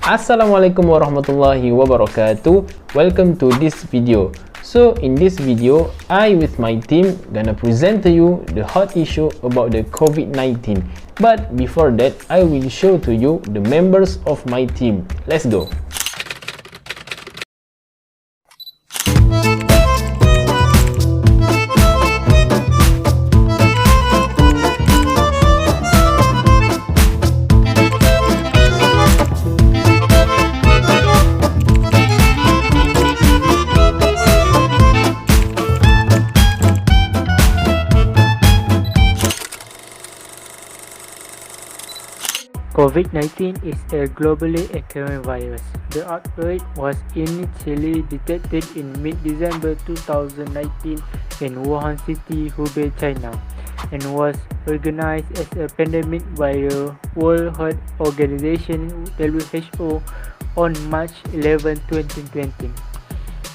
Assalamualaikum warahmatullahi wabarakatuh. Welcome to this video. So in this video, I with my team gonna present to you the hot issue about the COVID-19. But before that, I will show to you the members of my team. Let's go. COVID-19 is a globally occurring virus. The outbreak was initially detected in mid-December 2019 in Wuhan City, Hubei, China, and was recognized as a pandemic by the World Health Organization (WHO) on March 11, 2020.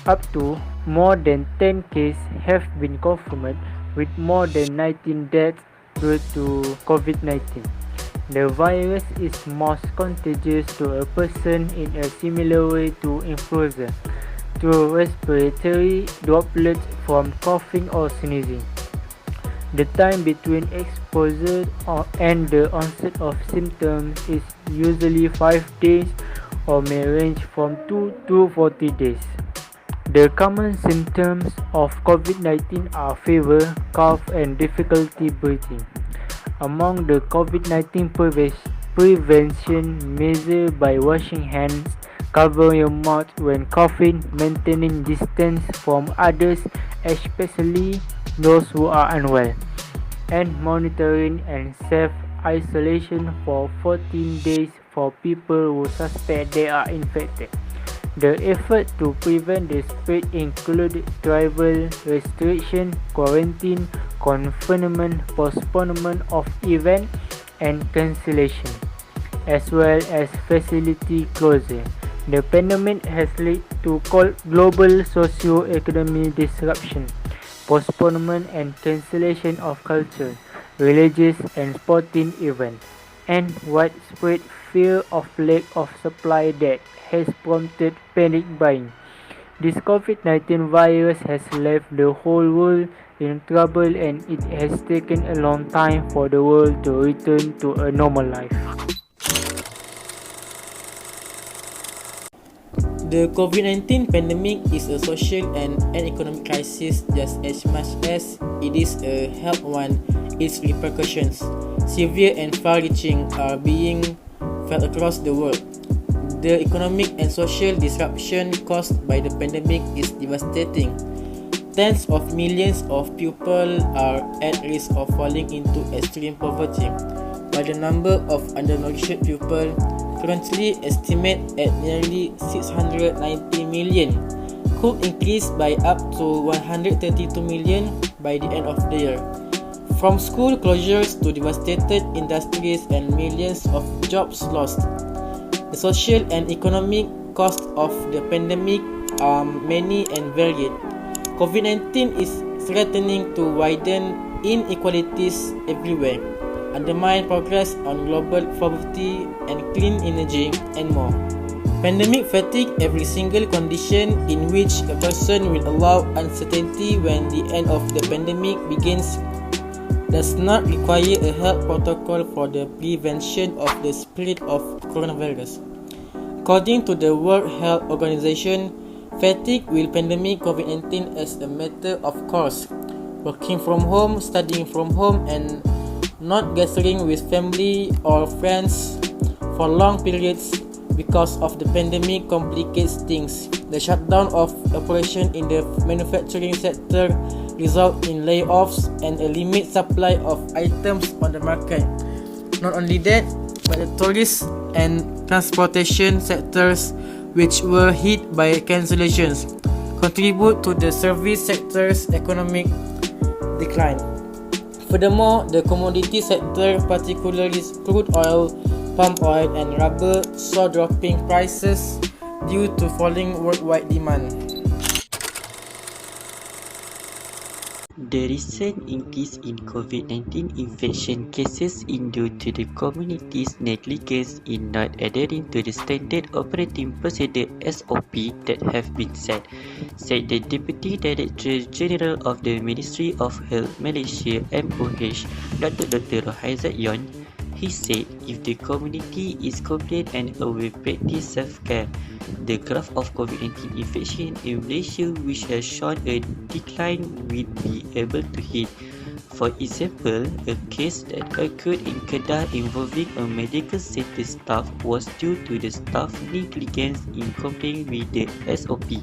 Up to more than 10 cases have been confirmed, with more than 19 deaths due to COVID-19. The virus is most contagious to a person in a similar way to influenza, through respiratory droplets from coughing or sneezing. The time between exposure and the onset of symptoms is usually 5 days or may range from 2 to 40 days. The common symptoms of COVID-19 are fever, cough, and difficulty breathing. Among the COVID-19 prevention measures by washing hands, covering your mouth when coughing, maintaining distance from others, especially those who are unwell, and monitoring and self-isolation for 14 days for people who suspect they are infected. The effort to prevent the spread include travel restriction, quarantine, confinement, postponement of events, and cancellation, as well as facility closure. The pandemic has led to global socio-economic disruption, postponement and cancellation of culture, religious and sporting events, and widespread fear of lack of supply that has prompted panic buying. This COVID-19 virus has left the whole world in trouble, and it has taken a long time for the world to return to a normal life. The COVID-19 pandemic is a social and an economic crisis just as much as it is a health one. Its repercussions, severe and far-reaching, are being felt across the world. The economic and social disruption caused by the pandemic is devastating. Tens of millions of people are at risk of falling into extreme poverty, while the number of undernourished people, currently estimated at nearly 690 million, could increase by up to 132 million by the end of the year. From school closures to devastated industries and millions of jobs lost, the social and economic costs of the pandemic are many and varied. COVID-19 is threatening to widen inequalities everywhere, undermine progress on global poverty and clean energy, and more. Pandemic fatigue, every single condition in which a person will allow uncertainty when the end of the pandemic begins, does not require a health protocol for the prevention of the spread of coronavirus. According to the World Health Organization, fatigue will pandemic COVID-19 as a matter of course. Working from home, studying from home, and not gathering with family or friends for long periods because of the pandemic complicates things. The shutdown of operation in the manufacturing sector result in layoffs and a limited supply of items on the market. Not only that, but the tourist and transportation sectors, which were hit by cancellations, contribute to the service sector's economic decline. Furthermore, the commodity sector, particularly crude oil, palm oil, and rubber, saw dropping prices due to falling worldwide demand. The recent increase in COVID-19 infection cases is due to the community's negligence in not adhering to the standard operating procedure (SOP) that have been set, said the Deputy Director General of the Ministry of Health Malaysia (MOH), Dr. Rohaizat Yon. He said if the community is compliant and will practice self-care, the graph of COVID-19 infection in Malaysia, which has shown a decline, will be able to hit. For example, a case that occurred in Kedah involving a medical center staff was due to the staff negligence in complying with the SOP.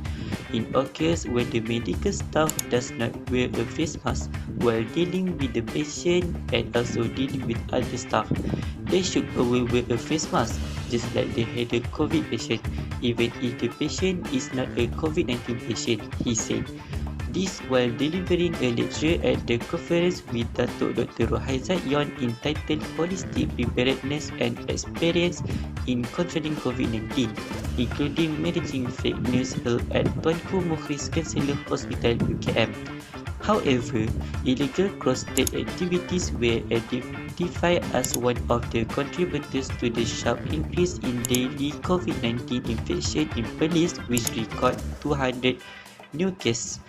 In occurs when the medical staff does not wear a face mask while dealing with the patient and also dealing with other staff. They should always wear a face mask, just like they had a COVID patient, even if the patient is not a COVID-19 patient, he said. This while delivering a lecture at the conference with Datuk Dr. Rohaizat Yon entitled Holistic Preparedness and Experience in Controlling COVID-19, including managing fake news held at Tuanku Mukhlis Cancer Hospital UKM. However, illegal cross-state activities were identified as one of the contributors to the sharp increase in daily COVID-19 infection in Perlis, which recorded 200 new cases.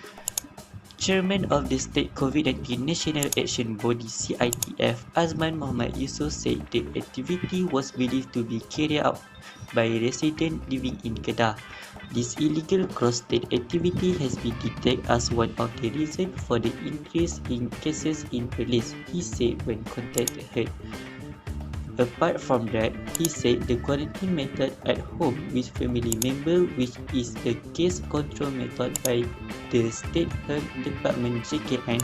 Chairman of the State COVID-19 National Action Body (CITF), Azman Muhammad Yusof, said the activity was believed to be carried out by residents living in Kedah. This illegal cross-state activity has been detected as one of the reasons for the increase in cases in Perlis, he said when contacted her. Apart from that, he said the quarantine method at home with family member, which is a case control method by the State Health Department (JKN),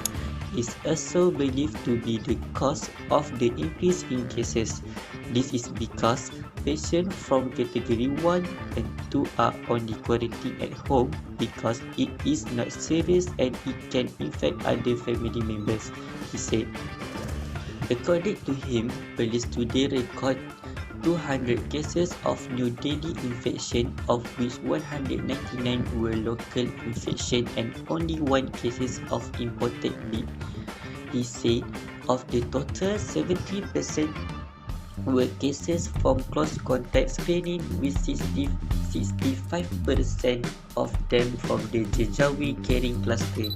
is also believed to be the cause of the increase in cases. This is because patients from category 1 and 2 are only quarantined at home because it is not serious and it can infect other family members, he said. According to him, police today record 200 cases of new daily infection, of which 199 were local infection and only 1 cases of imported meat. He said of the total, 70% were cases from close contact screening, with 65% of them from the Jejawi caring cluster.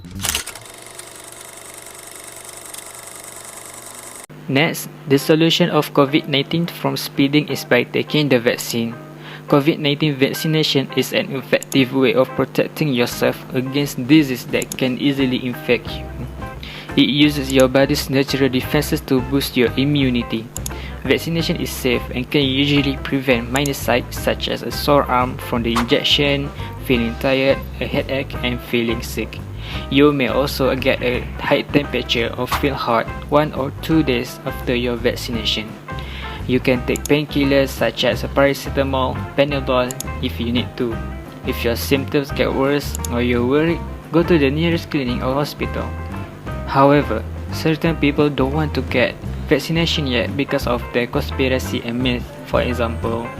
Next, the solution of COVID-19 from spreading is by taking the vaccine. COVID-19 vaccination is an effective way of protecting yourself against disease that can easily infect you. It uses your body's natural defenses to boost your immunity. Vaccination is safe and can usually prevent minor sides such as a sore arm from the injection, feeling tired, a headache, and feeling sick. You may also get a high temperature or feel hot 1 or 2 days after your vaccination. You can take painkillers such as paracetamol, Panadol if you need to. If your symptoms get worse or you're worried, go to the nearest clinic or hospital. However, certain people don't want to get vaccination yet because of the conspiracy and myth. For example,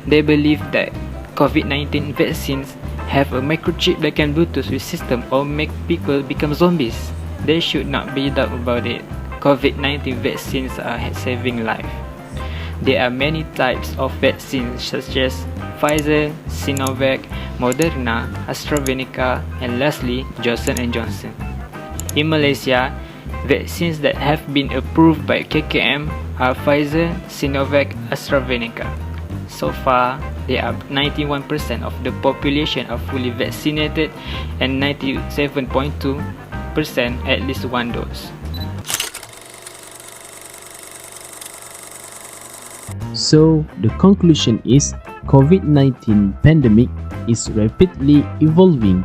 they believe that COVID-19 vaccines have a microchip that can Bluetooth with system or make people become zombies. There should not be doubt about it. COVID-19 vaccines are saving life. There are many types of vaccines such as Pfizer, Sinovac, Moderna, AstraZeneca, and lastly, Johnson & Johnson. In Malaysia, vaccines that have been approved by KKM are Pfizer, Sinovac, AstraZeneca. So far, there are 91% of the population are fully vaccinated and 97.2% at least 1 dose. So, the conclusion is COVID-19 pandemic is rapidly evolving,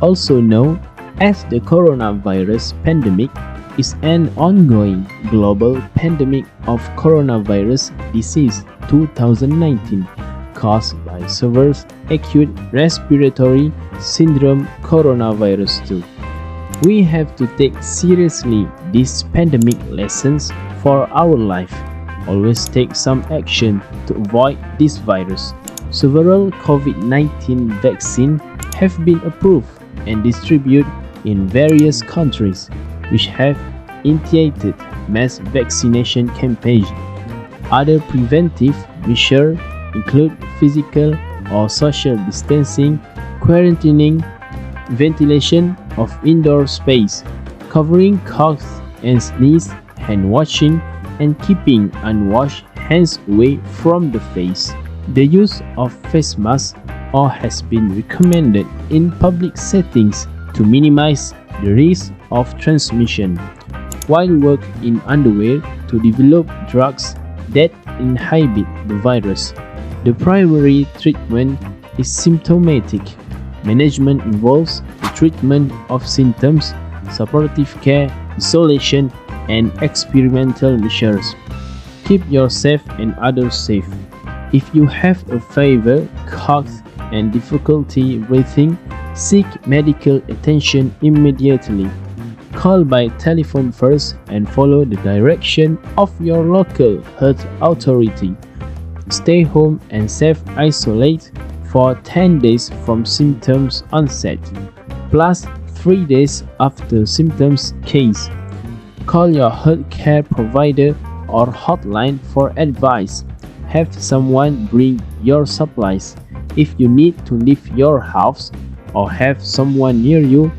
also known as the coronavirus pandemic, is an ongoing global pandemic of coronavirus disease 2019 caused by severe acute respiratory syndrome coronavirus 2. We have to take seriously these pandemic lessons for our life. Always take some action to avoid this virus. Several COVID-19 vaccines have been approved and distributed in various countries. which have initiated mass vaccination campaigns. Other preventive measures include physical or social distancing, quarantining, ventilation of indoor space, covering coughs and sneeze, hand washing, and keeping unwashed hands away from the face. The use of face masks has been recommended in public settings to minimize the risk of transmission, while work in underway to develop drugs that inhibit the virus. The primary treatment is symptomatic. Management involves the treatment of symptoms, supportive care, isolation, and experimental measures. Keep yourself and others safe. If you have a fever, cough, and difficulty breathing, seek medical attention immediately. Call by telephone first and follow the direction of your local health authority. Stay home and self-isolate for 10 days from symptoms onset, plus 3 days after symptoms case. Call your healthcare provider or hotline for advice. Have someone bring your supplies. If you need to leave your house or have someone near you,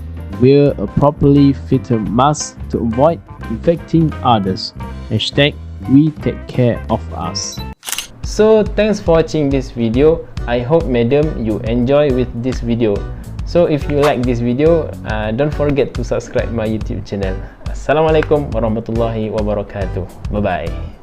wear a properly fitted mask to avoid infecting others. Hashtag we take care of us. So thanks for watching this video. I hope madam you enjoy with this video. So if you like this video, don't forget to subscribe my YouTube channel. Assalamualaikum warahmatullahi wabarakatuh. Bye bye.